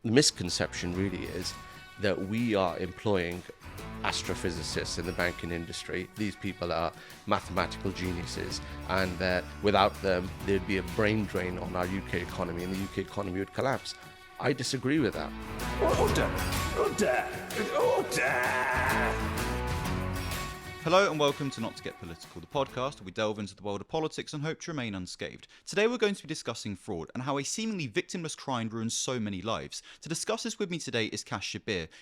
The misconception really is that we are employing astrophysicists in the banking industry. These people are mathematical geniuses, and that without them, there'd be a brain drain on our UK economy and the UK economy would collapse. I disagree with that. Order! Order! Order! Hello and welcome to Not to Get Political, the podcast where we delve into the world of politics and hope to remain unscathed. Today we're going to be discussing fraud and how a seemingly victimless crime ruins so many lives. To discuss this with me today is Kash,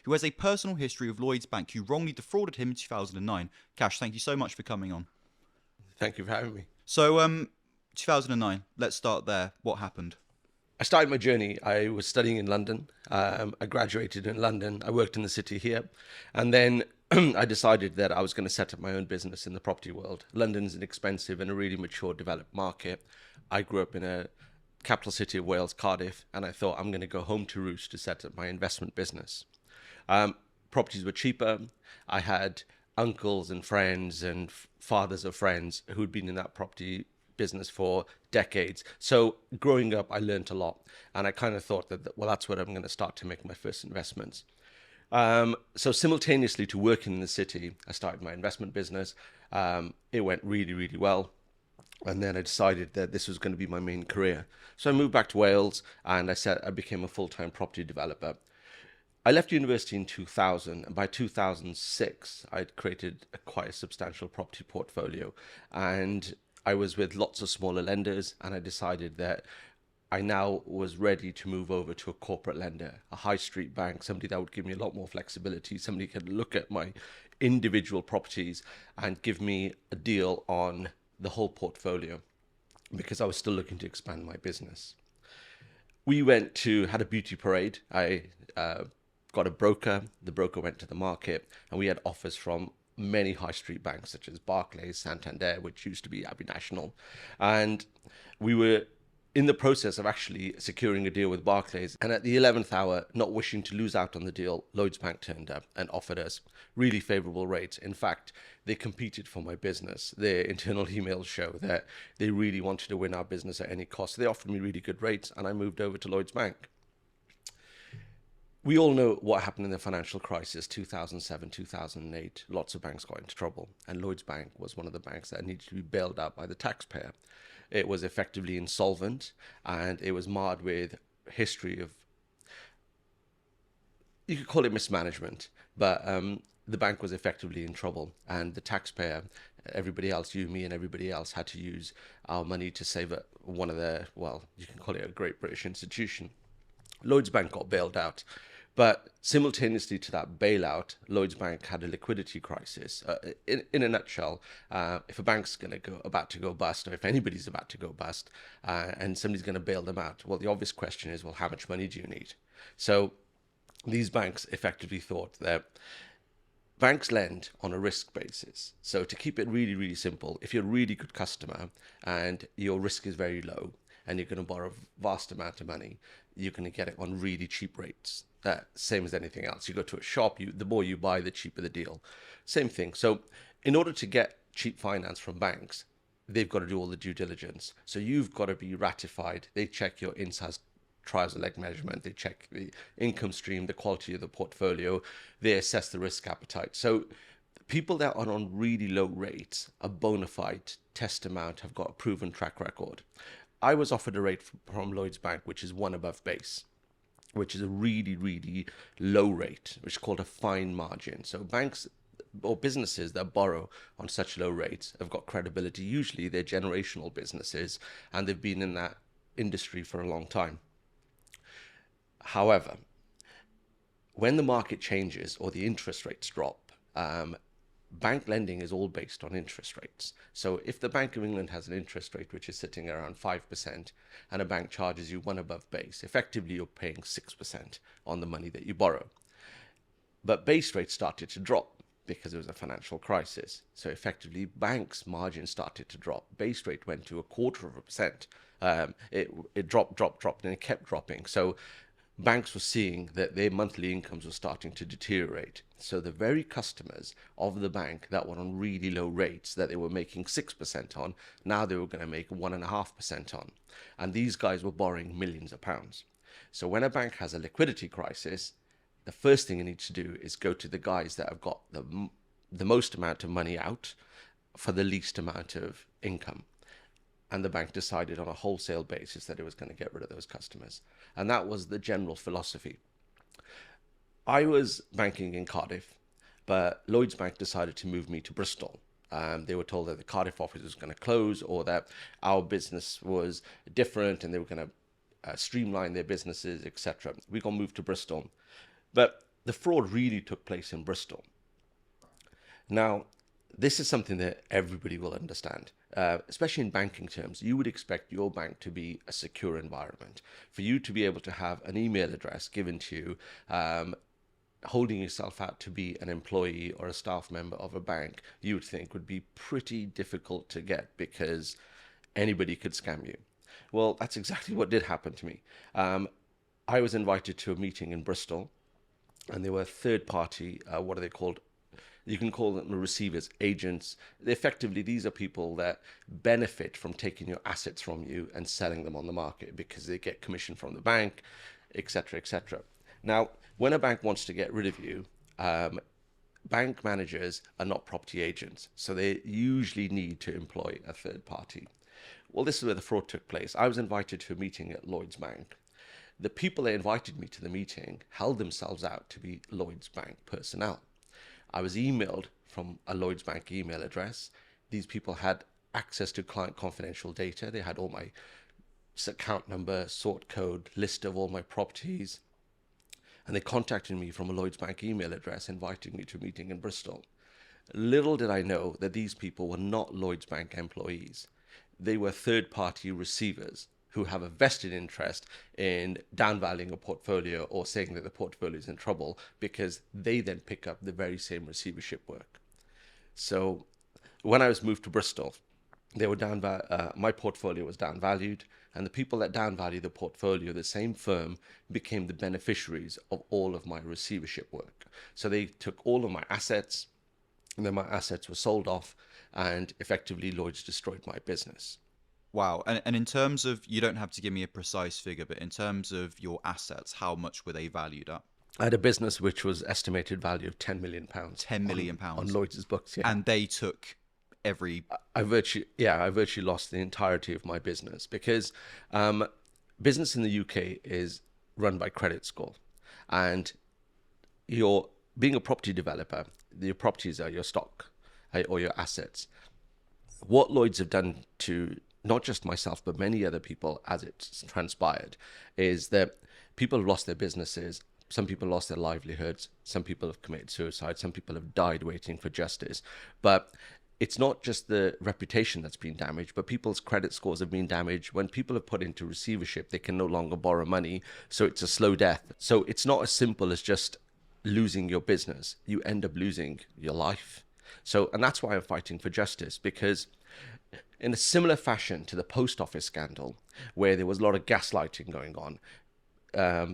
who has a personal history of Lloyds Bank, who wrongly defrauded him in 2009. Kash, thank you so much for coming on. Thank you for having me. So, 2009, let's start there. What happened? I started my journey. I was studying in London. I graduated in London. I worked in the city here. And then I decided that I was going to set up my own business in the property world. London's an expensive and a really mature, developed market. I grew up in a capital city of Wales, Cardiff, and I thought I'm going to go home to roost to set up my investment business. Properties were cheaper. I had uncles and friends and fathers of friends who had been in that property business for decades. So growing up, I learned a lot, and I kind of thought that, well, that's where I'm going to start to make my first investments. So simultaneously to working in the city, I started my investment business. It went really, really well. And then I decided that this was going to be my main career. So I moved back to Wales and I became a full-time property developer. I left university in 2000, and by 2006, I'd created quite a substantial property portfolio. And I was with lots of smaller lenders, and I decided that I now was ready to move over to a corporate lender, a high street bank, somebody that would give me a lot more flexibility, somebody could look at my individual properties and give me a deal on the whole portfolio, because I was still looking to expand my business. We had a beauty parade. I got a broker. The broker went to the market, and we had offers from many high street banks such as Barclays, Santander, which used to be Abbey National. And we were in the process of actually securing a deal with Barclays. And at the 11th hour, not wishing to lose out on the deal, Lloyds Bank turned up and offered us really favorable rates. In fact, they competed for my business. Their internal emails show that they really wanted to win our business at any cost. They offered me really good rates, and I moved over to Lloyds Bank. We all know what happened in the financial crisis, 2007, 2008. Lots of banks got into trouble, and Lloyds Bank was one of the banks that needed to be bailed out by the taxpayer. It was effectively insolvent, and it was marred with history of, you could call it mismanagement, but the bank was effectively in trouble, and the taxpayer, everybody else, you, me, and everybody else, had to use our money to save one of the, well, you can call it a great British institution. Lloyds Bank got bailed out. But simultaneously to that bailout, Lloyds Bank had a liquidity crisis. In a nutshell, if a bank's about to go bust, or if anybody's about to go bust, and somebody's going to bail them out, well, the obvious question is, well, how much money do you need? So these banks effectively thought that banks lend on a risk basis. So to keep it really, really simple, if you're a really good customer and your risk is very low, and you're going to borrow a vast amount of money, you're going to get it on really cheap rates. Same as anything else. You go to a shop, the more you buy, the cheaper the deal. Same thing. So in order to get cheap finance from banks, they've got to do all the due diligence. So you've got to be ratified. They check your in-house trouser leg measurement. They check the income stream, the quality of the portfolio. They assess the risk appetite. So people that are on really low rates, a bona fide test amount, have got a proven track record. I was offered a rate from Lloyds Bank, which is one above base, which is a really, really low rate, which is called a fine margin. So banks or businesses that borrow on such low rates have got credibility. Usually they're generational businesses, and they've been in that industry for a long time. However, when the market changes or the interest rates drop, bank lending is all based on interest rates. So if the Bank of England has an interest rate which is sitting around 5%, and a bank charges you one above base, effectively you're paying 6% on the money that you borrow. But base rates started to drop because it was a financial crisis. So effectively banks' margins started to drop. Base rate went to 0.25%. It dropped, and it kept dropping. So banks were seeing that their monthly incomes were starting to deteriorate. So the very customers of the bank that were on really low rates that they were making 6% on, now they were going to make 1.5% on. And these guys were borrowing millions of pounds. So when a bank has a liquidity crisis, the first thing it needs to do is go to the guys that have got the most amount of money out for the least amount of income. And the bank decided on a wholesale basis that it was going to get rid of those customers. And that was the general philosophy. I was banking in Cardiff, but Lloyds Bank decided to move me to Bristol. They were told that the Cardiff office was going to close, or that our business was different and they were going to streamline their businesses, etc. We got moved to Bristol. But the fraud really took place in Bristol. Now, this is something that everybody will understand, especially in banking terms. You would expect your bank to be a secure environment, for you to be able to have an email address given to you, holding yourself out to be an employee or a staff member of a bank, you would think would be pretty difficult to get because anybody could scam you. Well, that's exactly what did happen to me. I was invited to a meeting in Bristol, and there were third-party, what are they called? You can call them receivers, agents. Effectively, these are people that benefit from taking your assets from you and selling them on the market because they get commission from the bank, etc., etc. Now, when a bank wants to get rid of you, bank managers are not property agents, so they usually need to employ a third party. Well, this is where the fraud took place. I was invited to a meeting at Lloyds Bank. The people that invited me to the meeting held themselves out to be Lloyds Bank personnel. I was emailed from a Lloyds Bank email address. These people had access to client confidential data. They had all my account number, sort code, list of all my properties. And they contacted me from a Lloyds Bank email address, inviting me to a meeting in Bristol. Little did I know that these people were not Lloyds Bank employees. They were third-party receivers who have a vested interest in downvaluing a portfolio or saying that the portfolio is in trouble because they then pick up the very same receivership work. So when I was moved to Bristol, they were my portfolio was downvalued, and the people that downvalue the portfolio, the same firm, became the beneficiaries of all of my receivership work. So they took all of my assets, and then my assets were sold off, and effectively Lloyds destroyed my business. Wow. And in terms of, you don't have to give me a precise figure, but in terms of your assets, how much were they valued at? I had a business which was estimated value of £10 million. £10 million on Lloyds' books, yeah. And they took every... I virtually lost the entirety of my business because business in the UK is run by credit score, and being a property developer, your properties are your stock or your assets. What Lloyds have done to not just myself, but many other people, as it's transpired, is that people have lost their businesses. Some people lost their livelihoods. Some people have committed suicide. Some people have died waiting for justice. But it's not just the reputation that's been damaged, but people's credit scores have been damaged. When people are put into receivership, they can no longer borrow money. So it's a slow death. So it's not as simple as just losing your business. You end up losing your life. So, and that's why I'm fighting for justice, because in a similar fashion to the post office scandal, where there was a lot of gaslighting going on,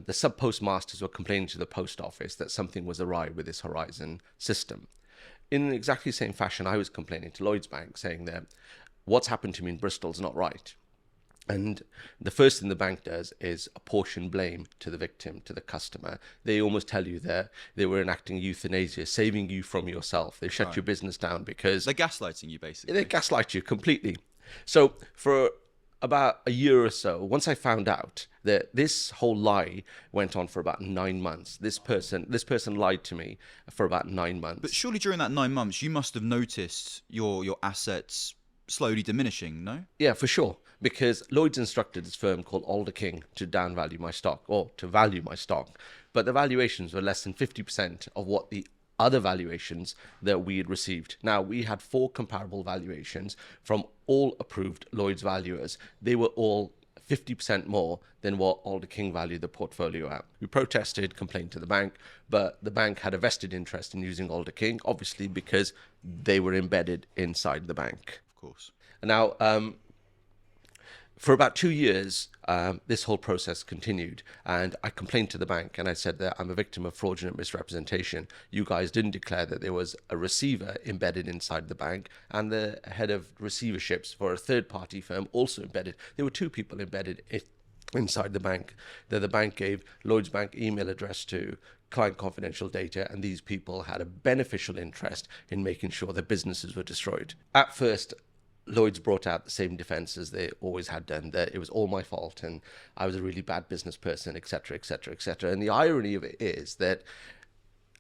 the sub-postmasters were complaining to the post office that something was awry with this Horizon system. In exactly the same fashion, I was complaining to Lloyds Bank, saying that what's happened to me in Bristol is not right. And the first thing the bank does is apportion blame to the victim, to the customer. They almost tell you that they were enacting euthanasia, saving you from yourself. They shut your business down because... They're gaslighting you, basically. They gaslight you completely. So for about a year or so, once I found out that this whole lie went on for about 9 months, this person lied to me for about 9 months. But surely during that 9 months, you must have noticed your assets slowly diminishing, no? Yeah, for sure. Because Lloyds instructed this firm called Alder King to downvalue my stock, or to value my stock. But the valuations were less than 50% of what the other valuations that we had received. Now, we had 4 comparable valuations from all approved Lloyds valuers. They were all 50% more than what Alder King valued the portfolio at. We protested, complained to the bank, but the bank had a vested interest in using Alder King, obviously because they were embedded inside the bank. Of course. Now, for about 2 years, this whole process continued, and I complained to the bank and I said that I'm a victim of fraudulent misrepresentation. You guys didn't declare that there was a receiver embedded inside the bank, and the head of receiverships for a third-party firm also embedded. There were 2 people embedded inside the bank, that the bank gave Lloyds Bank email address to client confidential data, and these people had a beneficial interest in making sure their businesses were destroyed. At first, Lloyds brought out the same defense as they always had done, that it was all my fault and I was a really bad business person, etc., etc., etc. And the irony of it is that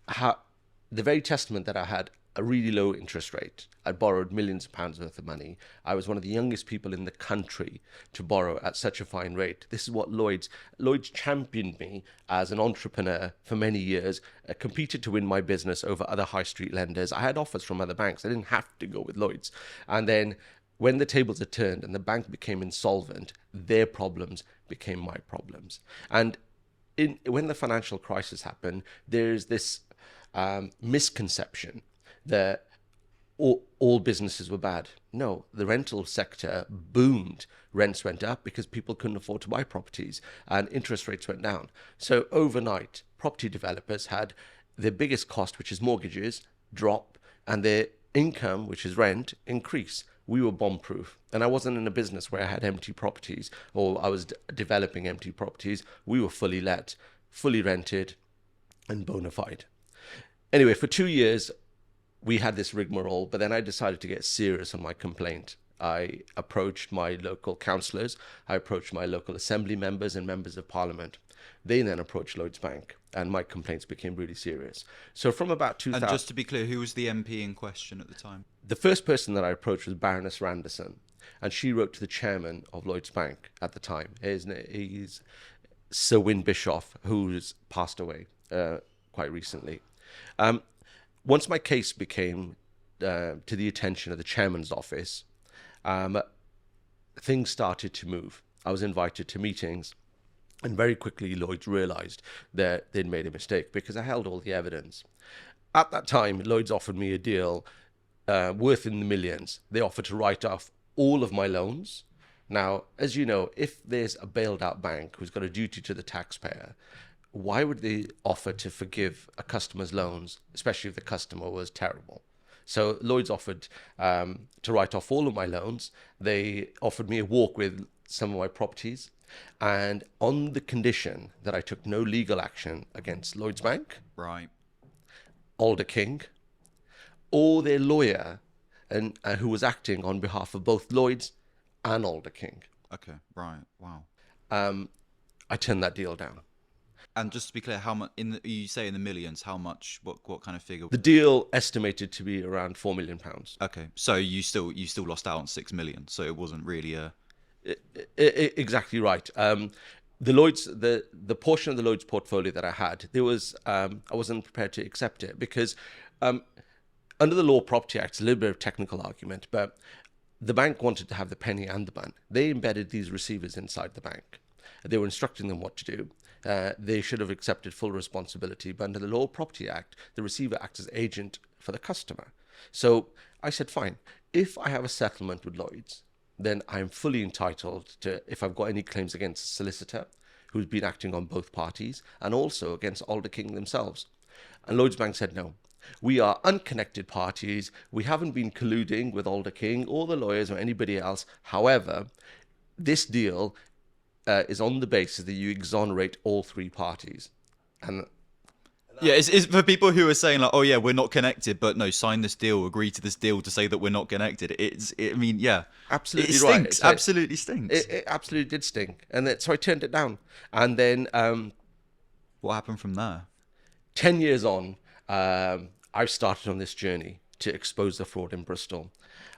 the very testament that I had a really low interest rate. I borrowed millions of pounds worth of money. I was one of the youngest people in the country to borrow at such a fine rate. This is what Lloyds championed me as an entrepreneur for many years, competed to win my business over other high street lenders. I had offers from other banks. I didn't have to go with Lloyds. And then when the tables had turned and the bank became insolvent, their problems became my problems. And when the financial crisis happened, there's this misconception that all businesses were bad. No, the rental sector boomed. Rents went up because people couldn't afford to buy properties and interest rates went down. So overnight, property developers had their biggest cost, which is mortgages, drop, and their income, which is rent, increase. We were bomb-proof. And I wasn't in a business where I had empty properties or I was developing empty properties. We were fully let, fully rented, and bona fide. Anyway, for 2 years, we had this rigmarole, but then I decided to get serious on my complaint. I approached my local councillors, I approached my local assembly members and members of parliament. They then approached Lloyds Bank, and my complaints became really serious. So from about 2000... And just to be clear, who was the MP in question at the time? The first person that I approached was Baroness Randerson, and she wrote to the chairman of Lloyds Bank at the time. He's Sir Win Bischoff, who's passed away quite recently. Once my case became to the attention of the chairman's office, things started to move. I was invited to meetings, and very quickly Lloyds realised that they'd made a mistake because I held all the evidence. At that time, Lloyds offered me a deal worth in the millions. They offered to write off all of my loans. Now, as you know, if there's a bailed out bank who's got a duty to the taxpayer, why would they offer to forgive a customer's loans, especially if the customer was terrible? So Lloyds offered to write off all of my loans. They offered me a walk with some of my properties, and on the condition that I took no legal action against Lloyds Bank, Right. Alder King, or their lawyer, and who was acting on behalf of both Lloyds and Alder King. Okay. Right. Wow. I turned that deal down. And just to be clear, how much you say in the millions? How much? What kind of figure? The deal estimated to be around £4 million. Okay, so you still lost out on 6 million. So it wasn't really a. Exactly right. The Lloyds, the portion of the Lloyds portfolio that I had, there was I wasn't prepared to accept it because under the Law Property Act, it's a little bit of a technical argument, but the bank wanted to have the penny and the bun. They embedded these receivers inside the bank. They were instructing them what to do. They should have accepted full responsibility, but under the Law Property Act, the receiver acts as agent for the customer. So I said, fine, if I have a settlement with Lloyds, then I'm fully entitled to, if I've got any claims against a solicitor who's been acting on both parties, and also against Alder King themselves. And Lloyds Bank said, no, we are unconnected parties. We haven't been colluding with Alder King or the lawyers or anybody else. However, this deal is on the basis that you exonerate all three parties. And yeah, it's for people who are saying like, oh yeah, we're not connected, but no, sign this deal, agree to this deal to say that we're not connected. I mean, yeah, absolutely it right. stinks. Absolutely stinks. It absolutely did stink, and so I turned it down. And then what happened from there? 10 years on, I've started on this journey to expose the fraud in Bristol.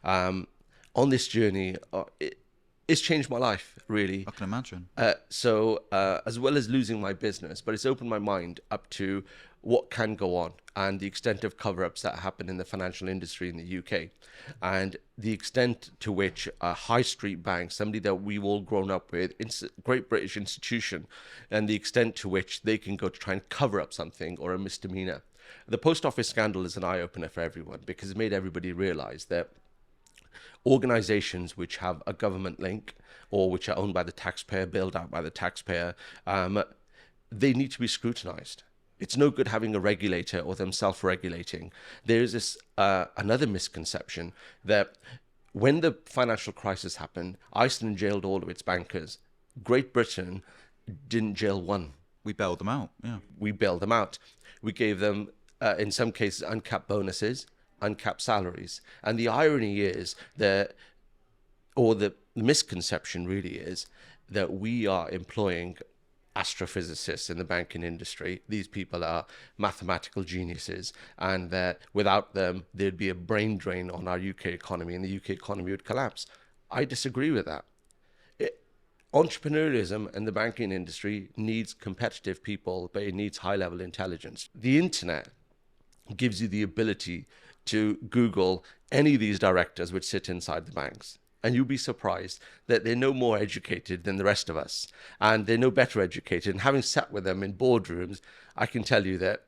On this journey, it's changed my life, really. I can imagine. So as well as losing my business, but it's opened my mind up to what can go on and the extent of cover-ups that happen in the financial industry in the UK, and the extent to which a high street bank, somebody that we've all grown up with, great British institution, and the extent to which they can go to try and cover up something or a misdemeanor. The post office scandal is an eye-opener for everyone because it made everybody realize that organizations which have a government link or which are owned by the taxpayer, bailed out by the taxpayer, they need to be scrutinized. It's no good having a regulator or them self-regulating. There is this another misconception that when the financial crisis happened, Iceland jailed all of its bankers. Great Britain didn't jail one. We bailed them out. Yeah. We bailed them out. We gave them, in some cases, uncapped bonuses, uncapped salaries. And the irony is that, or the misconception really is, that we are employing astrophysicists in the banking industry. These people are mathematical geniuses, and that without them, there'd be a brain drain on our UK economy, and the UK economy would collapse. I disagree with that. Entrepreneurialism and the banking industry needs competitive people, but it needs high-level intelligence. The internet gives you the ability to Google any of these directors which sit inside the banks, and you'll be surprised that they're no more educated than the rest of us, and they're no better educated. And having sat with them in boardrooms, I can tell you that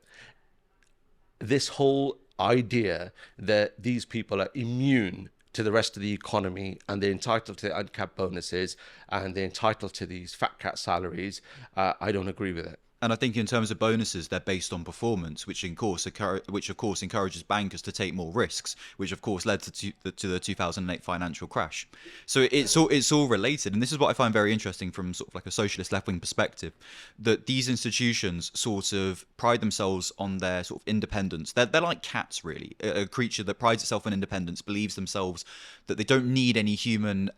this whole idea that these people are immune to the rest of the economy and they're entitled to uncapped bonuses and they're entitled to these fat cat salaries, I don't agree with it. And I think in terms of bonuses, they're based on performance, which of course encourages bankers to take more risks, which of course led to the 2008 financial crash. So it's all related, and this is what I find very interesting from sort of like a socialist left-wing perspective, that these institutions sort of pride themselves on their sort of independence. They're like cats, really, a creature that prides itself on independence, believes themselves that they don't need any human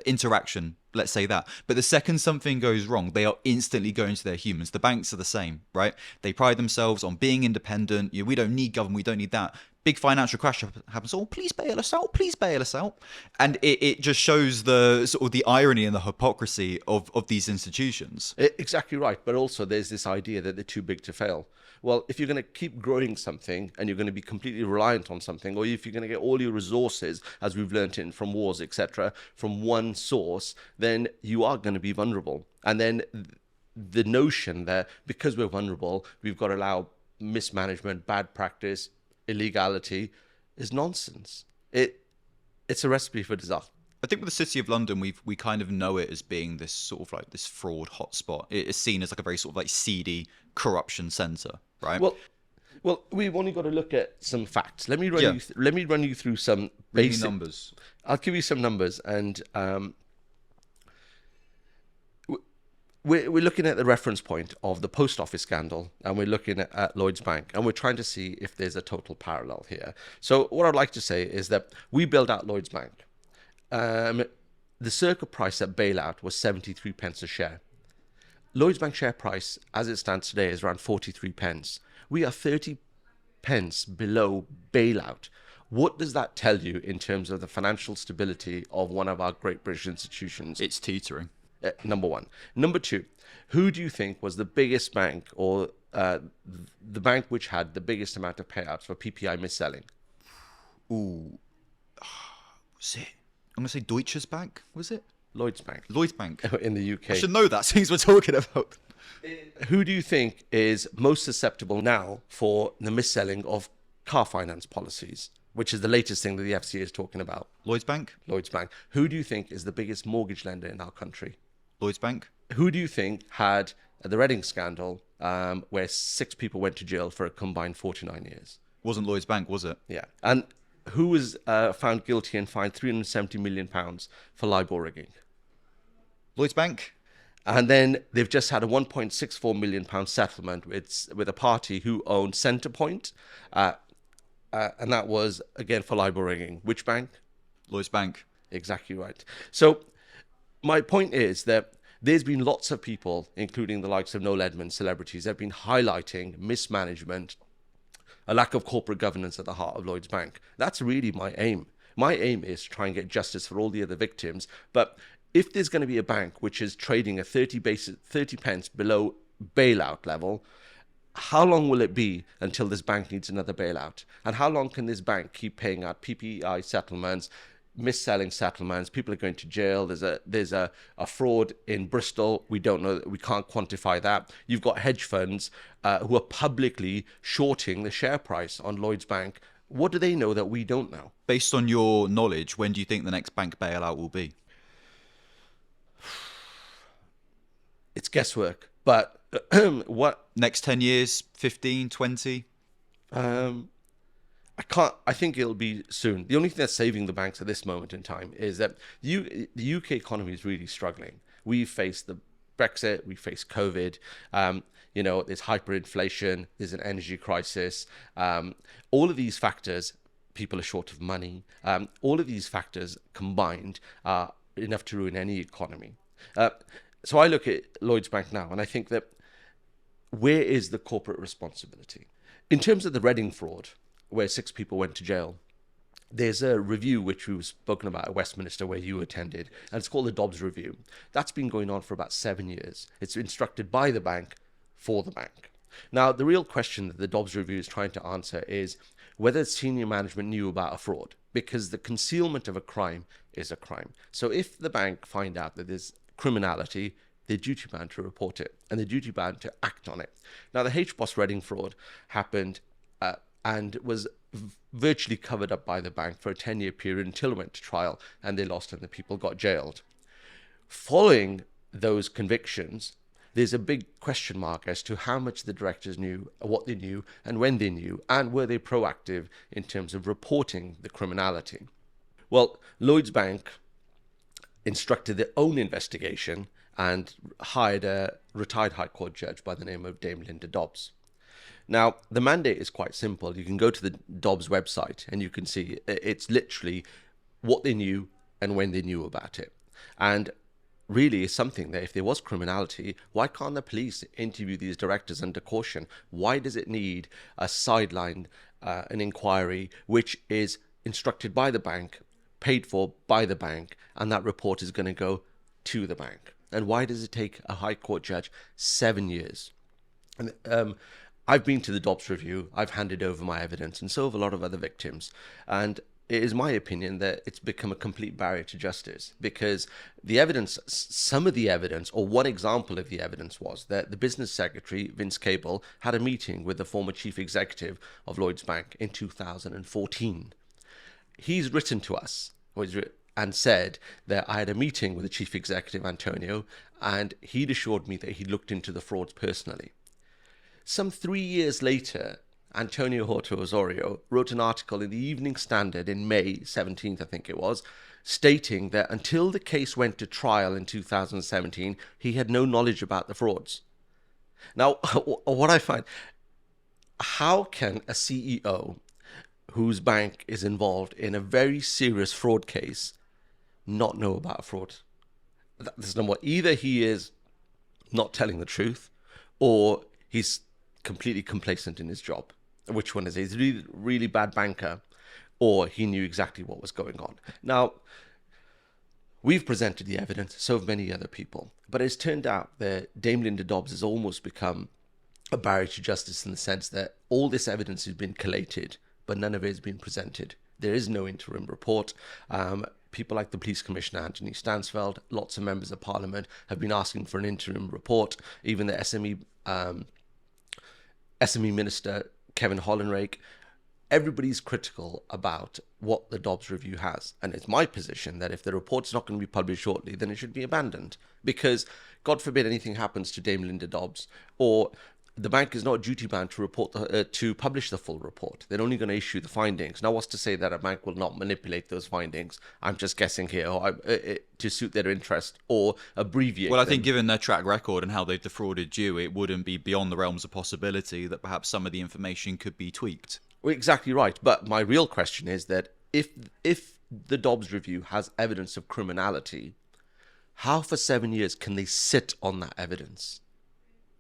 interaction, let's say that. But the second something goes wrong, they are instantly going to their humans. The banks are the same, right? They pride themselves on being independent. We don't need government, we don't need that. Big financial crash happens. Oh, please bail us out. Please bail us out. And it just shows the sort of the irony and the hypocrisy of these institutions. Exactly right. But also there's this idea that they're too big to fail. Well, if you're going to keep growing something and you're going to be completely reliant on something, or if you're going to get all your resources, as we've learnt in from wars, etc., from one source, then you are going to be vulnerable. And then the notion that because we're vulnerable, we've got to allow mismanagement, bad practice, illegality is nonsense. It's a recipe for disaster. I think with the City of London, we kind of know it as being this sort of like this fraud hotspot. It is seen as like a very sort of like seedy corruption centre, right? Well, we've only got to look at some facts. Let me run you through some basic numbers. I'll give you some numbers, and we're looking at the reference point of the post office scandal, and we're looking at Lloyds Bank, and we're trying to see if there's a total parallel here. So what I'd like to say is that we built out Lloyds Bank. The circa price at bailout was 73 pence a share. Lloyds Bank share price, as it stands today, is around 43 pence. We are 30 pence below bailout. What does that tell you in terms of the financial stability of one of our great British institutions? It's teetering. Number one. Number two, who do you think was the biggest bank, or the bank which had the biggest amount of payouts for PPI mis-selling? Ooh. Was it? I'm going to say Deutsche Bank, was it? Lloyds Bank. Lloyds Bank. In the UK. I should know that since we're talking about. Who do you think is most susceptible now for the mis-selling of car finance policies, which is the latest thing that the FCA is talking about? Lloyds Bank. Lloyds Bank. Who do you think is the biggest mortgage lender in our country? Lloyds Bank. Who do you think had the Reading scandal, where 6 people went to jail for a combined 49 years? Wasn't Lloyds Bank, was it? Yeah. And who was found guilty and fined £370 million for LIBOR rigging? Lloyds Bank. And then they've just had a £1.64 million settlement with a party who owned Centrepoint, and that was, again, for LIBOR rigging. Which bank? Lloyds Bank. Exactly right. So my point is that there's been lots of people, including the likes of Noel Edmonds, celebrities, that have been highlighting mismanagement, a lack of corporate governance at the heart of Lloyds Bank. That's really my aim. My aim is to try and get justice for all the other victims. But if there's going to be a bank which is trading at 30 pence below bailout level, how long will it be until this bank needs another bailout? And how long can this bank keep paying out PPI settlements, mis-selling settlements? People are going to jail. There's a fraud in Bristol. We don't know. We can't quantify that. You've got hedge funds who are publicly shorting the share price on Lloyds Bank. What do they know that we don't know? Based on your knowledge, when do you think the next bank bailout will be? It's guesswork. But what? Next 10 years, 15, 20? I I think it'll be soon. The only thing that's saving the banks at this moment in time is that the UK economy is really struggling. We face the Brexit, we face COVID. There's hyperinflation, there's an energy crisis. All of these factors, people are short of money. All of these factors combined are enough to ruin any economy. So I look at Lloyds Bank now, and I think that where is the corporate responsibility? In terms of the Reading fraud, where 6 people went to jail, there's a review which we've spoken about at Westminster where you attended, and it's called the Dobbs Review. That's been going on for about 7 years. It's instructed by the bank for the bank. Now, the real question that the Dobbs Review is trying to answer is whether senior management knew about a fraud, because the concealment of a crime is a crime. So if the bank find out that there's criminality, they're duty bound to report it, and they're duty bound to act on it. Now, the HBOS Reading fraud happened and was virtually covered up by the bank for a 10-year period until it went to trial, and they lost and the people got jailed. Following those convictions, there's a big question mark as to how much the directors knew, what they knew, and when they knew, and were they proactive in terms of reporting the criminality. Well, Lloyds Bank instructed their own investigation and hired a retired High Court judge by the name of Dame Linda Dobbs. Now, the mandate is quite simple. You can go to the Dobbs website and you can see it's literally what they knew and when they knew about it. And really is something that if there was criminality, why can't the police interview these directors under caution? Why does it need a sideline, an inquiry, which is instructed by the bank, paid for by the bank, and that report is going to go to the bank? And why does it take a High Court judge 7 years? And I've been to the Dobbs Review, I've handed over my evidence, and so have a lot of other victims. And it is my opinion that it's become a complete barrier to justice, because the evidence, some of the evidence, or one example of the evidence was that the business secretary, Vince Cable, had a meeting with the former chief executive of Lloyds Bank in 2014. He's written to us and said that I had a meeting with the chief executive, Antonio, and he'd assured me that he'd looked into the frauds personally. Some 3 years later, Antonio Horta Osorio wrote an article in the Evening Standard in May 17th, I think it was, stating that until the case went to trial in 2017, he had no knowledge about the frauds. Now, what I find, how can a CEO whose bank is involved in a very serious fraud case not know about fraud? There's no more. Either he is not telling the truth, or he's completely complacent in his job. Which one is he? He's a really, really bad banker, or he knew exactly what was going on. Now, we've presented the evidence, so have many other people, but it's turned out that Dame Linda Dobbs has almost become a barrier to justice in the sense that all this evidence has been collated, but none of it has been presented. There is no interim report. People like the Police Commissioner, Anthony Stansfeld, lots of members of Parliament have been asking for an interim report. Even the SME Minister, Kevin Hollinrake, everybody's critical about what the Dobbs Review has. And it's my position that if the report's not going to be published shortly, then it should be abandoned. Because, God forbid, anything happens to Dame Linda Dobbs, or the bank is not duty bound to report to publish the full report. They're only going to issue the findings. Now, what's to say that a bank will not manipulate those findings? I'm just guessing here, or to suit their interest, or abbreviate. Well, I think given their track record and how they've defrauded you, it wouldn't be beyond the realms of possibility that perhaps some of the information could be tweaked. Well, exactly right. But my real question is that if the Dobbs Review has evidence of criminality, how for 7 years can they sit on that evidence?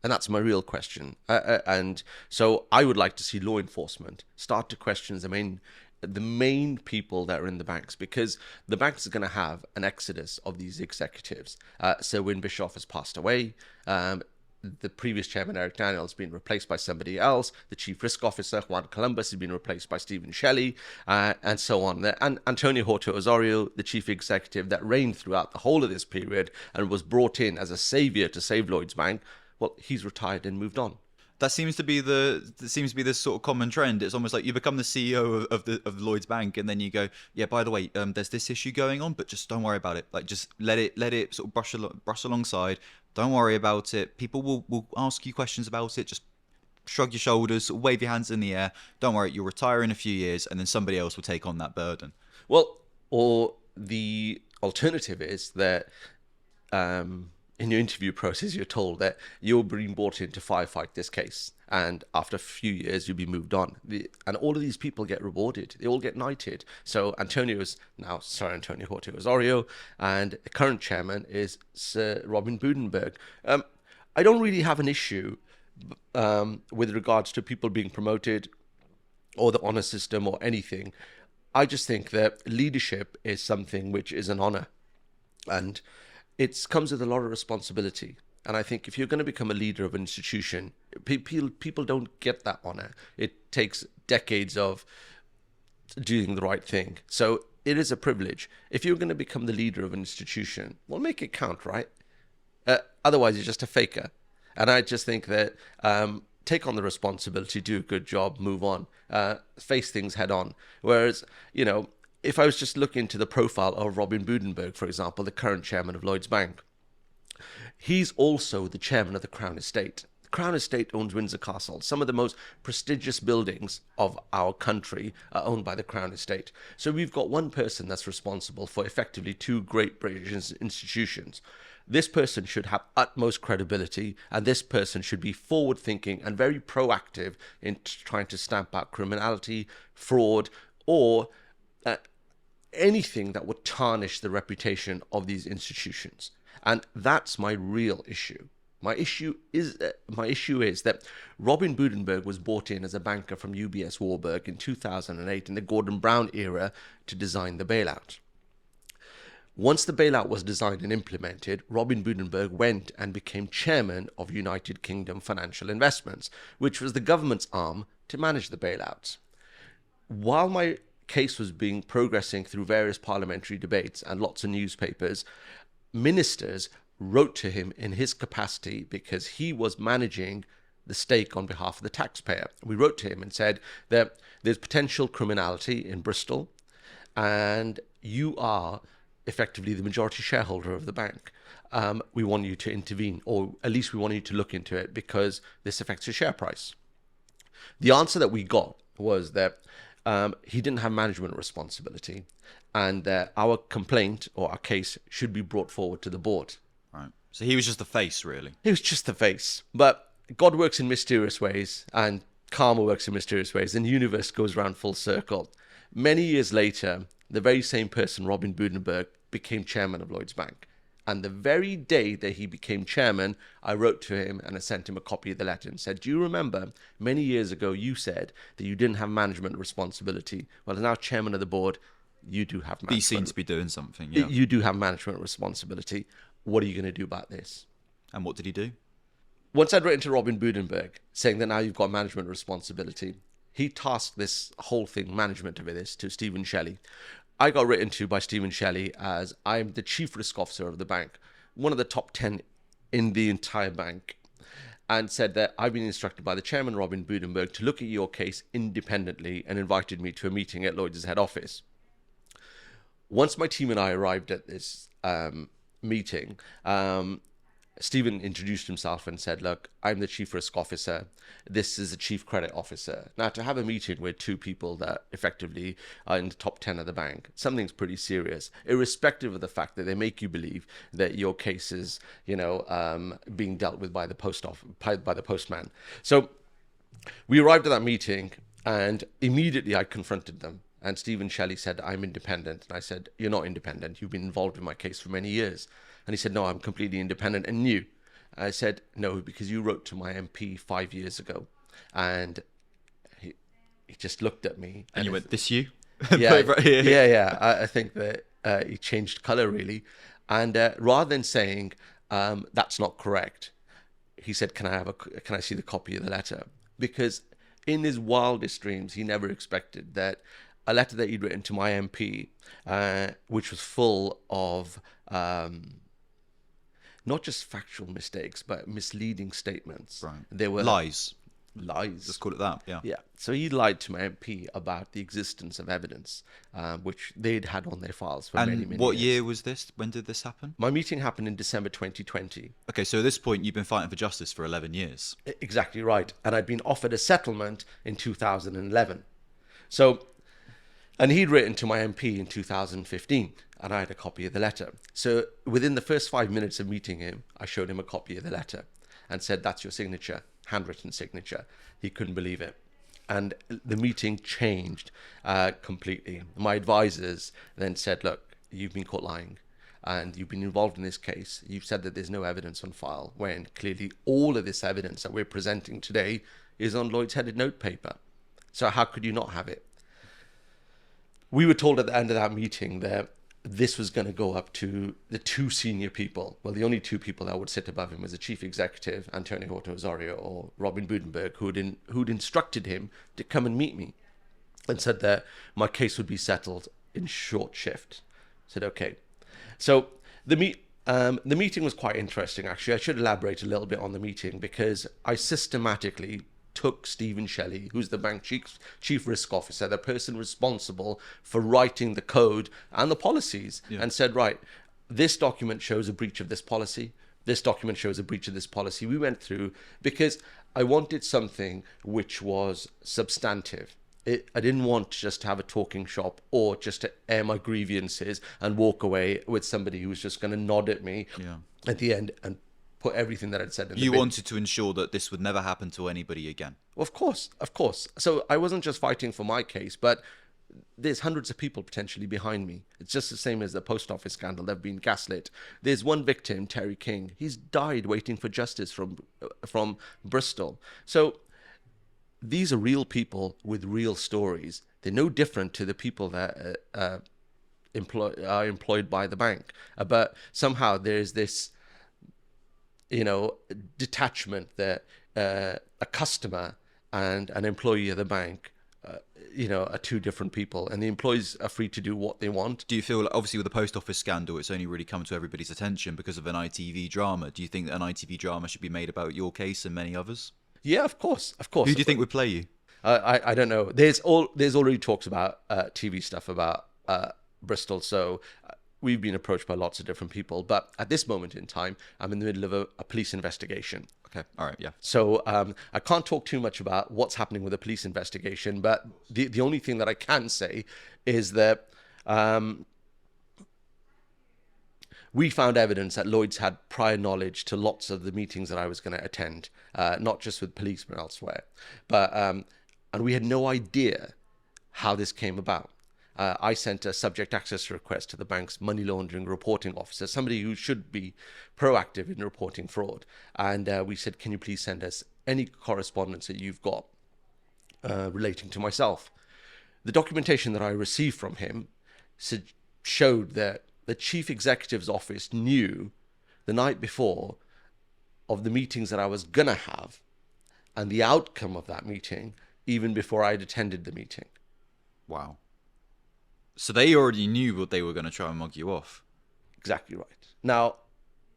And that's my real question. And so I would like to see law enforcement start to question the main people that are in the banks, because the banks are going to have an exodus of these executives. So when Bischoff has passed away, the previous chairman, Eric Daniel, has been replaced by somebody else. The chief risk officer, Juan Columbus, has been replaced by Stephen Shelley, and so on. And Antonio Horta Osorio, the chief executive that reigned throughout the whole of this period and was brought in as a savior to save Lloyds Bank, well, he's retired and moved on. That seems to be this sort of common trend. It's almost like you become the CEO of Lloyds Bank, and then you go, yeah, by the way, there's this issue going on, but just don't worry about it. Like, just let it sort of brush alongside. Don't worry about it. People will ask you questions about it. Just shrug your shoulders, wave your hands in the air. Don't worry, you'll retire in a few years, and then somebody else will take on that burden. Well, or the alternative is that in your interview process, you're told that you're being brought in to firefight this case. And after a few years, you'll be moved on. And all of these people get rewarded. They all get knighted. So Antonio's now Sir Antonio Horta Osorio, and the current chairman is Sir Robin Budenberg. I don't really have an issue with regards to people being promoted or the honor system or anything. I just think that leadership is something which is an honor. And it comes with a lot of responsibility. And I think if you're going to become a leader of an institution, people don't get that honor. It takes decades of doing the right thing. So it is a privilege. If you're going to become the leader of an institution, well, make it count, right? Otherwise, you're just a faker. And I just think that take on the responsibility, do a good job, move on, face things head on. Whereas, if I was just looking into the profile of Robin Budenberg, for example, the current chairman of Lloyds Bank, he's also the chairman of the Crown Estate. The Crown Estate owns Windsor Castle. Some of the most prestigious buildings of our country are owned by the Crown Estate. So we've got one person that's responsible for effectively two great British institutions. This person should have utmost credibility, and this person should be forward-thinking and very proactive in trying to stamp out criminality, fraud, or anything that would tarnish the reputation of these institutions. And that's my real issue. My issue is that Robin Budenberg was brought in as a banker from UBS Warburg in 2008 in the Gordon Brown era to design the bailout. Once the bailout was designed and implemented, Robin Budenberg went and became chairman of United Kingdom Financial Investments, which was the government's arm to manage the bailouts. While my case was progressing through various parliamentary debates and lots of newspapers, ministers wrote to him in his capacity because he was managing the stake on behalf of the taxpayer. We wrote to him and said that there's potential criminality in Bristol and you are effectively the majority shareholder of the bank. We want you to intervene, or at least we want you to look into it because this affects your share price. The answer that we got was that he didn't have management responsibility and that our complaint or our case should be brought forward to the board. Right. So he was just the face, really. He was just the face. But God works in mysterious ways and karma works in mysterious ways, and the universe goes round full circle. Many years later, the very same person, Robin Budenberg, became chairman of Lloyds Bank. And the very day that he became chairman, I wrote to him and I sent him a copy of the letter and said, do you remember many years ago you said that you didn't have management responsibility? Well, as now chairman of the board, you do have management. He seemed to be doing something, yeah. You do have management responsibility. What are you going to do about this? And what did he do? Once I'd written to Robin Budenberg saying that now you've got management responsibility, he tasked this whole thing, management of this, to Stephen Shelley. I got written to by Stephen Shelley as I'm the chief risk officer of the bank, one of the top 10 in the entire bank, and said that I've been instructed by the chairman, Robin Budenberg, to look at your case independently and invited me to a meeting at Lloyds' head office. Once my team and I arrived at this meeting, Stephen introduced himself and said, look, I'm the chief risk officer. This is the chief credit officer. Now, to have a meeting with two people that effectively are in the top 10 of the bank, something's pretty serious, irrespective of the fact that they make you believe that your case is, being dealt with by the postman. So we arrived at that meeting and immediately I confronted them. And Stephen Shelley said, I'm independent. And I said, you're not independent. You've been involved in my case for many years. And he said, no, I'm completely independent and new. I said, no, because you wrote to my MP 5 years ago. And he just looked at me. And you went, this you? Yeah, Right here. yeah. I think that he changed colour, really. And rather than saying, that's not correct, he said, can I see the copy of the letter? Because in his wildest dreams, he never expected that a letter that he'd written to my MP, which was full of not just factual mistakes, but misleading statements. Right. They were lies. lies. Let's call it that. Yeah. Yeah. So he lied to my MP about the existence of evidence, which they'd had on their files for many, And many what years. year was this? When did this happen? My meeting happened in December 2020. Okay, so at this point, you've been fighting for justice for 11 years. Exactly right. And I'd been offered a settlement in 2011. So, and he'd written to my MP in 2015, and I had a copy of the letter. So within the first 5 minutes of meeting him, I showed him a copy of the letter and said, "That's your signature, handwritten signature." He couldn't believe it. And the meeting changed completely. My advisors then said, "Look, you've been caught lying and you've been involved in this case. You've said that there's no evidence on file, when clearly all of this evidence that we're presenting today is on Lloyd's headed note paper. So how could you not have it?" We were told at the end of that meeting that this was going to go up to the two senior people. Well, the only two people that would sit above him was the chief executive, Antonio Horta Osorio, or Robin Budenberg, who'd instructed him to come and meet me and said that my case would be settled in short shift. I said, okay. So the meeting was quite interesting, actually. I should elaborate a little bit on the meeting, because I systematically took Stephen Shelley, who's the bank chief risk officer, the person responsible for writing the code and the policies, and said, right, this document shows a breach of this policy. This document shows a breach of this policy. We went through, because I wanted something which was substantive. I didn't want to just have a talking shop or just to air my grievances and walk away with somebody who was just going to nod at me at the end and put everything that I'd said in the You bin. wanted to ensure that this would never happen to anybody again. Well, of course. So I wasn't just fighting for my case, but there's hundreds of people potentially behind me. It's just the same as the post office scandal. They've been gaslit. There's one victim, Terry King. He's died waiting for justice from Bristol. So these are real people with real stories. They're no different to the people that are employed by the bank. But somehow there's this, detachment that a customer and an employee of the bank, are two different people, and the employees are free to do what they want. Do you feel, obviously with the post office scandal, it's only really come to everybody's attention because of an ITV drama? Do you think that an ITV drama should be made about your case and many others? Yeah, of course. Who do you think would play you? I don't know. There's already talks about TV stuff about Bristol, so we've been approached by lots of different people. But at this moment in time, I'm in the middle of a police investigation. Okay, all right, yeah. So I can't talk too much about what's happening with the police investigation, but the only thing that I can say is that we found evidence that Lloyds had prior knowledge to lots of the meetings that I was going to attend, not just with police but elsewhere. But and we had no idea how this came about. I sent a subject access request to the bank's money laundering reporting officer, somebody who should be proactive in reporting fraud. And we said, can you please send us any correspondence that you've got relating to myself? The documentation that I received from him showed that the chief executive's office knew the night before of the meetings that I was going to have and the outcome of that meeting even before I'd attended the meeting. Wow. So they already knew what they were going to try and mug you off. Exactly right. Now,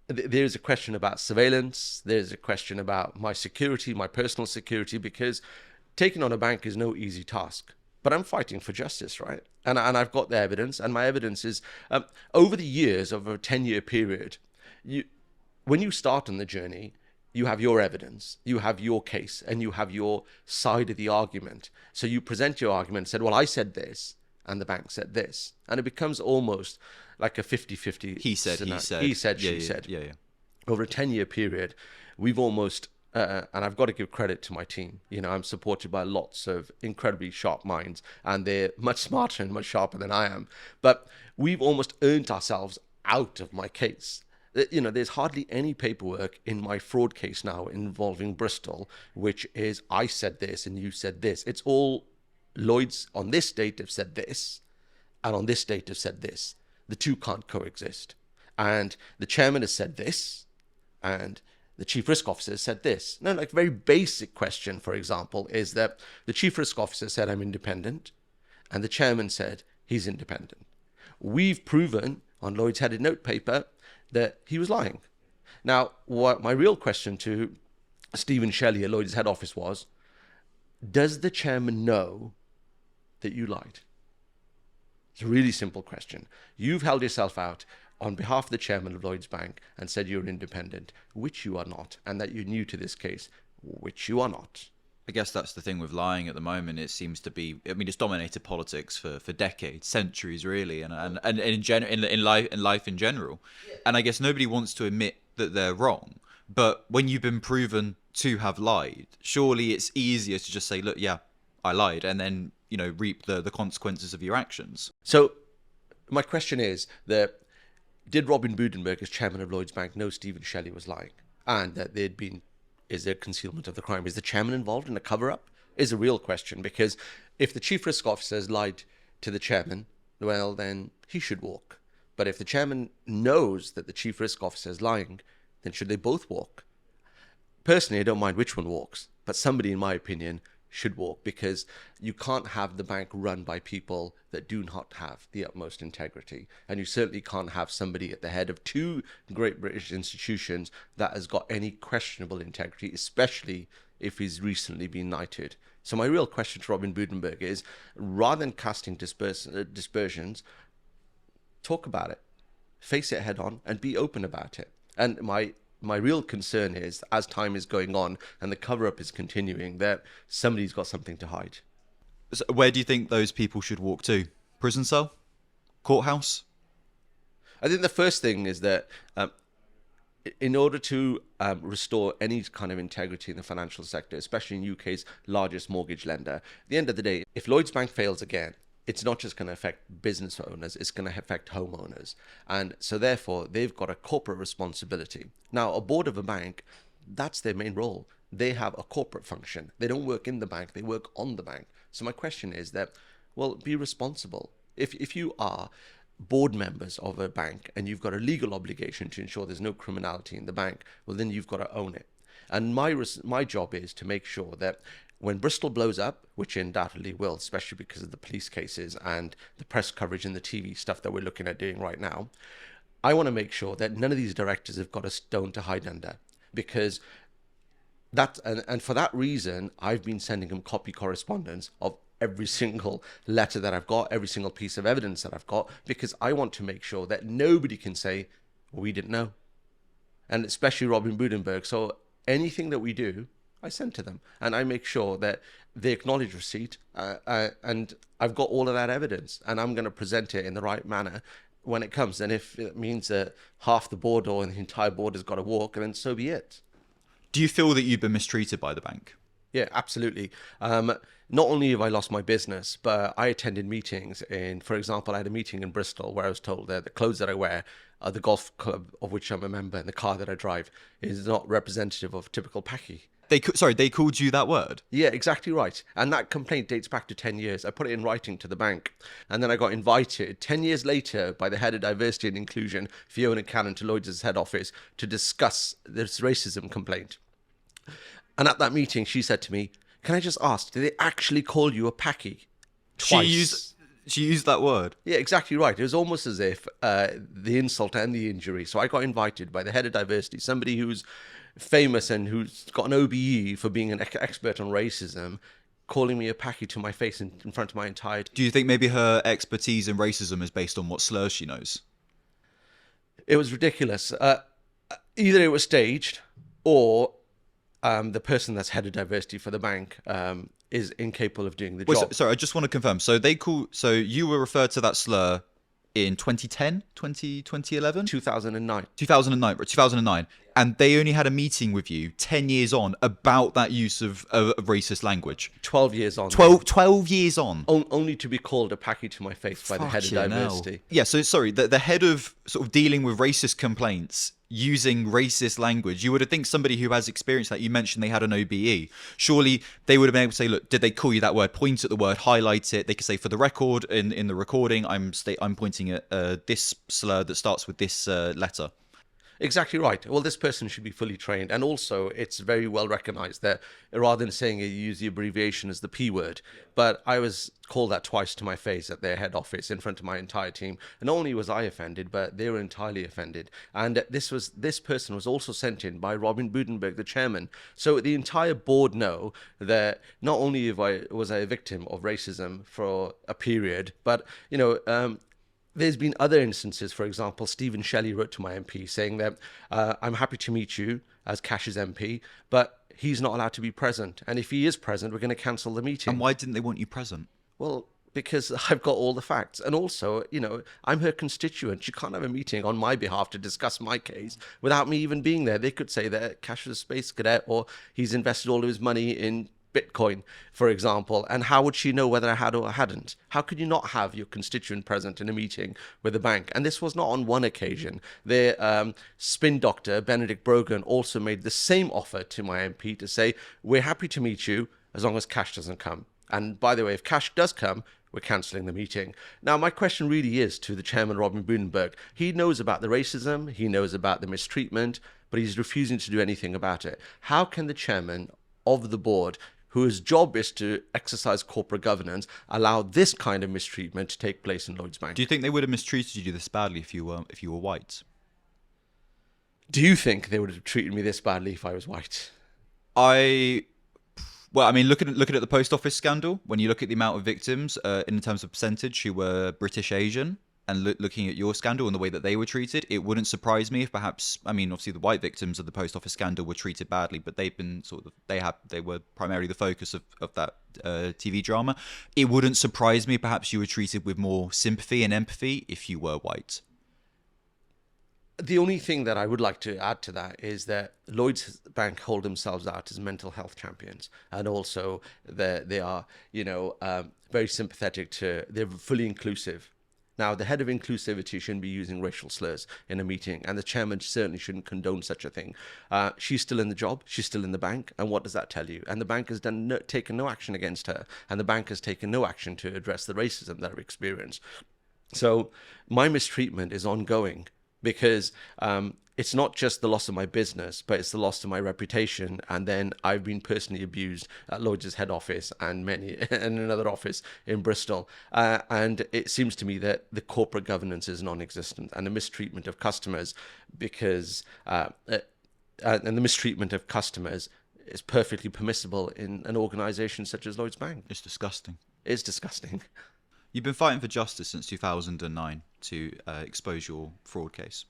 there's a question about surveillance. There's a question about my security, my personal security, because taking on a bank is no easy task. But I'm fighting for justice, right? And I've got the evidence, and my evidence is over the years, over a 10-year period, when you start on the journey, you have your evidence, you have your case, and you have your side of the argument. So you present your argument and said, well, I said this, and the bank said this. And it becomes almost like a 50-50 He said, scenario. he said. He said, Yeah, she yeah, said. Yeah. Over a 10-year period, we've almost, and I've got to give credit to my team. I'm supported by lots of incredibly sharp minds, and they're much smarter and much sharper than I am. But we've almost earned ourselves out of my case. There's hardly any paperwork in my fraud case now involving Bristol, which is I said this and you said this. It's all Lloyds on this date have said this, and on this date have said this. The two can't coexist. And the chairman has said this, and the chief risk officer said this. No, like very basic question, for example, is that the chief risk officer said I'm independent, and the chairman said he's independent. We've proven on Lloyd's headed note paper that he was lying. Now, what my real question to Stephen Shelley at Lloyd's head office was, does the chairman know that you lied? It's a really simple question. You've held yourself out on behalf of the chairman of Lloyds Bank and said you're independent, which you are not, and that you're new to this case, which you are not. I guess that's the thing with lying at the moment. It seems to be, I mean, it's dominated politics for decades, centuries, really, and in life in general. And I guess nobody wants to admit that they're wrong. But when you've been proven to have lied, surely it's easier to just say, look, yeah, I lied, and then, reap the consequences of your actions. So my question is that did Robin Budenberg, as chairman of Lloyds Bank, know Stephen Shelley was lying? And that is there concealment of the crime? Is the chairman involved in a cover-up? Is a real question, because if the chief risk officer has lied to the chairman, well, then he should walk. But if the chairman knows that the chief risk officer is lying, then should they both walk? Personally, I don't mind which one walks, but somebody, in my opinion, should walk, because you can't have the bank run by people that do not have the utmost integrity. And you certainly can't have somebody at the head of two great British institutions that has got any questionable integrity, especially if he's recently been knighted. So my real question to Robin Budenberg is, rather than casting dispersions, talk about it, face it head on, and be open about it. And my real concern is, as time is going on and the cover-up is continuing, that somebody's got something to hide. So where do you think those people should walk to? Prison cell? Courthouse? I think the first thing is that in order to restore any kind of integrity in the financial sector, especially in UK's largest mortgage lender, at the end of the day, if Lloyds Bank fails again, it's not just going to affect business owners, it's going to affect homeowners. And so therefore, they've got a corporate responsibility. Now, a board of a bank, that's their main role. They have a corporate function. They don't work in the bank, they work on the bank. So my question is that, well, be responsible. If you are board members of a bank and you've got a legal obligation to ensure there's no criminality in the bank, well, then you've got to own it. And my job is to make sure that when Bristol blows up, which it undoubtedly will, especially because of the police cases and the press coverage and the TV stuff that we're looking at doing right now, I want to make sure that none of these directors have got a stone to hide under, because and for that reason, I've been sending them copy correspondence of every single letter that I've got, every single piece of evidence that I've got, because I want to make sure that nobody can say, well, we didn't know. And especially Robin Budenberg. So anything that we do, I send to them, and I make sure that they acknowledge receipt, and I've got all of that evidence, and I'm going to present it in the right manner when it comes. And if it means that half the board or the entire board has got to walk, then so be it. Do you feel that you've been mistreated by the bank? Yeah, absolutely. Not only have I lost my business, but I attended meetings for example, I had a meeting in Bristol where I was told that the clothes that I wear, the golf club of which I'm a member, and the car that I drive is not representative of typical Paki. They called you that word? Yeah, exactly right. And that complaint dates back to 10 years. I put it in writing to the bank. And then I got invited 10 years later by the head of diversity and inclusion, Fiona Cannon, to Lloyds' head office to discuss this racism complaint. And at that meeting, she said to me, can I just ask, did they actually call you a Paki? Twice. She used that word? Yeah, exactly right. It was almost as if the insult and the injury. So I got invited by the head of diversity, somebody who's famous and who's got an OBE for being an expert on racism, calling me a Paki to my face in front of my entire... Do you think maybe her expertise in racism is based on what slurs she knows? It was ridiculous. Either it was staged, or the person that's head of diversity for the bank is incapable of doing the job. Sorry, I just want to confirm. So you were referred to that slur in 2010, 2011? 2009. 2009. And they only had a meeting with you 10 years on about that use of racist language. 12 years on. 12 years on. Only to be called a Paki to my face by the head of diversity. Yeah, so sorry, the head of sort of dealing with racist complaints using racist language, you would have think somebody who has experience, like you mentioned they had an OBE, surely they would have been able to say, look, did they call you that word, point at the word, highlight it. They could say, for the record, in the recording, I'm pointing at this slur that starts with this letter. Exactly right. Well, this person should be fully trained. And also, it's very well recognized that rather than saying it, you use the abbreviation as the P word. But I was called that twice to my face at their head office in front of my entire team. And not only was I offended, but they were entirely offended. And this person was also sent in by Robin Budenberg, the chairman. So the entire board know that not only was I a victim of racism for a period, but, there's been other instances. For example, Stephen Shelley wrote to my MP saying that I'm happy to meet you as Kash's MP, but he's not allowed to be present. And if he is present, we're going to cancel the meeting. And why didn't they want you present? Well, because I've got all the facts. And also, I'm her constituent. She can't have a meeting on my behalf to discuss my case without me even being there. They could say that Kash was a space cadet or he's invested all of his money in Bitcoin, for example, and how would she know whether I had or hadn't? How could you not have your constituent present in a meeting with the bank? And this was not on one occasion. Their spin doctor, Benedict Brogan, also made the same offer to my MP to say, we're happy to meet you as long as Kash doesn't come. And by the way, if Kash does come, we're cancelling the meeting. Now, my question really is to the chairman, Robin Budenberg. He knows about the racism, he knows about the mistreatment, but he's refusing to do anything about it. How can the chairman of the board, whose job is to exercise corporate governance, allow this kind of mistreatment to take place in Lloyds Bank? Do you think they would have mistreated you this badly if you were white? Do you think they would have treated me this badly if I was white? Well, I mean, looking at the post office scandal, when you look at the amount of victims in terms of percentage who were British Asian, and looking at your scandal and the way that they were treated, it wouldn't surprise me if perhaps, I mean, obviously the white victims of the post office scandal were treated badly, but they've been they were primarily the focus of that TV drama. It wouldn't surprise me perhaps you were treated with more sympathy and empathy if you were white. The only thing that I would like to add to that is that Lloyds Bank hold themselves out as mental health champions, and also that they are, very sympathetic they're fully inclusive. Now, the head of inclusivity shouldn't be using racial slurs in a meeting, and the chairman certainly shouldn't condone such a thing. She's still in the job, she's still in the bank, and what does that tell you? And the bank has taken no action against her, and the bank has taken no action to address the racism that I've experienced. So my mistreatment is ongoing because it's not just the loss of my business, but it's the loss of my reputation. And then I've been personally abused at Lloyds' head office and another office in Bristol. And it seems to me that the corporate governance is non-existent, and the mistreatment of customers and the mistreatment of customers is perfectly permissible in an organisation such as Lloyds Bank. It's disgusting. It's disgusting. You've been fighting for justice since 2009 to expose your fraud case.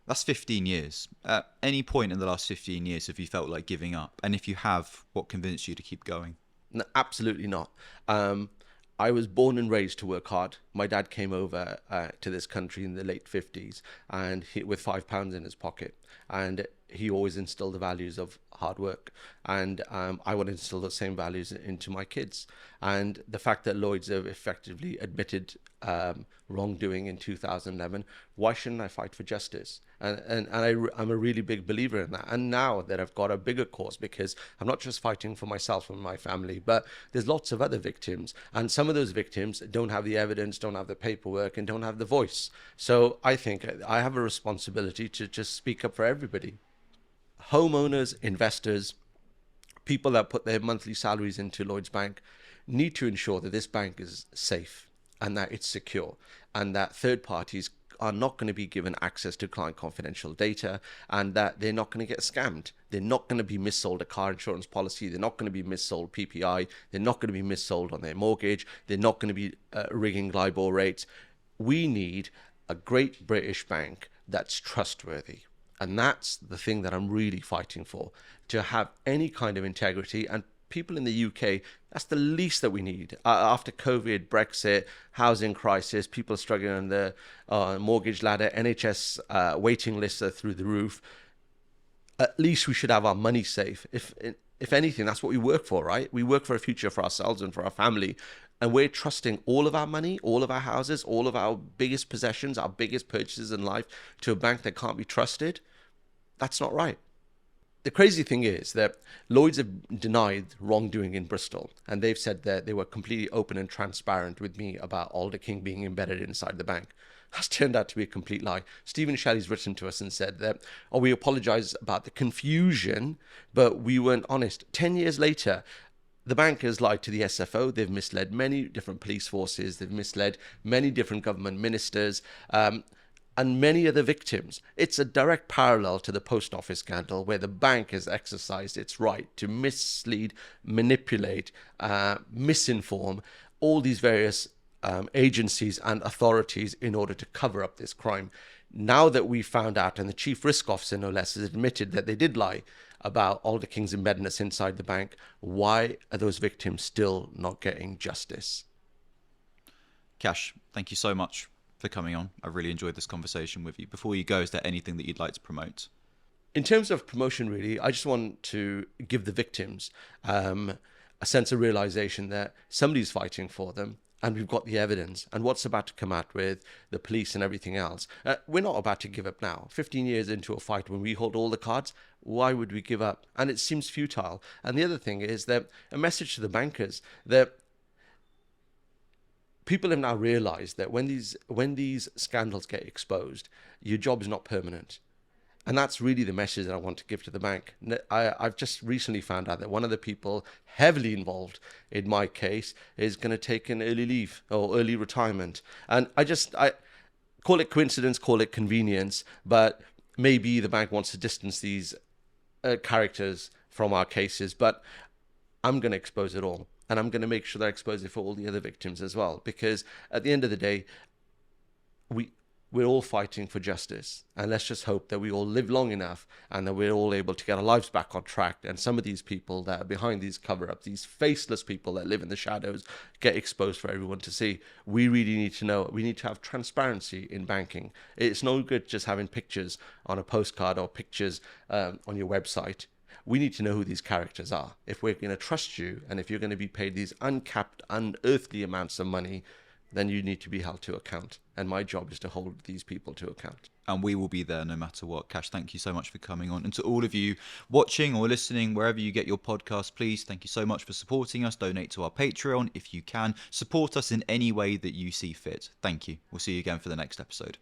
That's 15 years. At any point in the last 15 years have you felt like giving up? And if you have, what convinced you to keep going? No, absolutely not. I was born and raised to work hard. My dad came over to this country in the late 50s and with £5 in his pocket. And he always instilled the values of hard work. And I want to instill the same values into my kids. And the fact that Lloyds have effectively admitted wrongdoing in 2011, why shouldn't I fight for justice? And I'm a really big believer in that. And now that I've got a bigger cause, because I'm not just fighting for myself and my family, but there's lots of other victims. And some of those victims don't have the evidence, don't have the paperwork, and don't have the voice. So I think I have a responsibility to just speak up for everybody. Homeowners, investors, people that put their monthly salaries into Lloyds Bank need to ensure that this bank is safe and that it's secure, and that third parties are not going to be given access to client confidential data, and that they're not going to get scammed. They're not going to be missold a car insurance policy. They're not going to be missold PPI. They're not going to be missold on their mortgage. They're not going to be rigging LIBOR rates. We need a great British bank that's trustworthy. And that's the thing that I'm really fighting for, to have any kind of integrity. And people in the UK, that's the least that we need. After COVID, Brexit, housing crisis, people are struggling on the mortgage ladder, NHS waiting lists are through the roof. At least we should have our money safe. If anything, that's what we work for, right? We work for a future for ourselves and for our family. And we're trusting all of our money, all of our houses, all of our biggest possessions, our biggest purchases in life to a bank that can't be trusted. That's not right. the crazy thing is that Lloyds have denied wrongdoing in Bristol, and they've said that they were completely open and transparent with me about Alder King being embedded inside the bank. That's turned out to be a complete lie. Stephen Shelley's written to us and said that, oh, we apologise about the confusion, but we weren't honest. 10 years later, the bank has lied to the SFO. They've misled many different police forces. They've misled many different government ministers. And many other victims. It's a direct parallel to the post office scandal, where the bank has exercised its right to mislead, manipulate, misinform all these various agencies and authorities in order to cover up this crime. Now that we found out, and the chief risk officer, no less, has admitted that they did lie about Alder King's embeddedness inside the bank, why are those victims still not getting justice? Kash, thank you so much for coming on. I really enjoyed this conversation with you. Before you go, is there anything that you'd like to promote? In terms of promotion, really, I just want to give the victims a sense of realization that somebody's fighting for them, and we've got the evidence. And what's about to come out with the police and everything else, we're not about to give up now. 15 years into a fight, when we hold all the cards, why would we give up? And it seems futile. And the other thing is that a message to the bankers that people have now realized that when these scandals get exposed, your job is not permanent. And that's really the message that I want to give to the bank. I've just recently found out that one of the people heavily involved in my case is going to take an early leave or early retirement. And I call it coincidence, call it convenience, but maybe the bank wants to distance these characters from our cases. But I'm going to expose it all. And I'm going to make sure that I expose it for all the other victims as well. Because at the end of the day, we're all fighting for justice. And let's just hope that we all live long enough and that we're all able to get our lives back on track. And some of these people that are behind these cover-ups, these faceless people that live in the shadows, get exposed for everyone to see. We really need to know. We need to have transparency in banking. It's no good just having pictures on a postcard or pictures on your website. We need to know who these characters are. If we're going to trust you, and if you're going to be paid these uncapped, unearthly amounts of money, then you need to be held to account. And my job is to hold these people to account. And we will be there no matter what. Kash, thank you so much for coming on. And to all of you watching or listening, wherever you get your podcast, please, thank you so much for supporting us. Donate to our Patreon if you can. Support us in any way that you see fit. Thank you. We'll see you again for the next episode.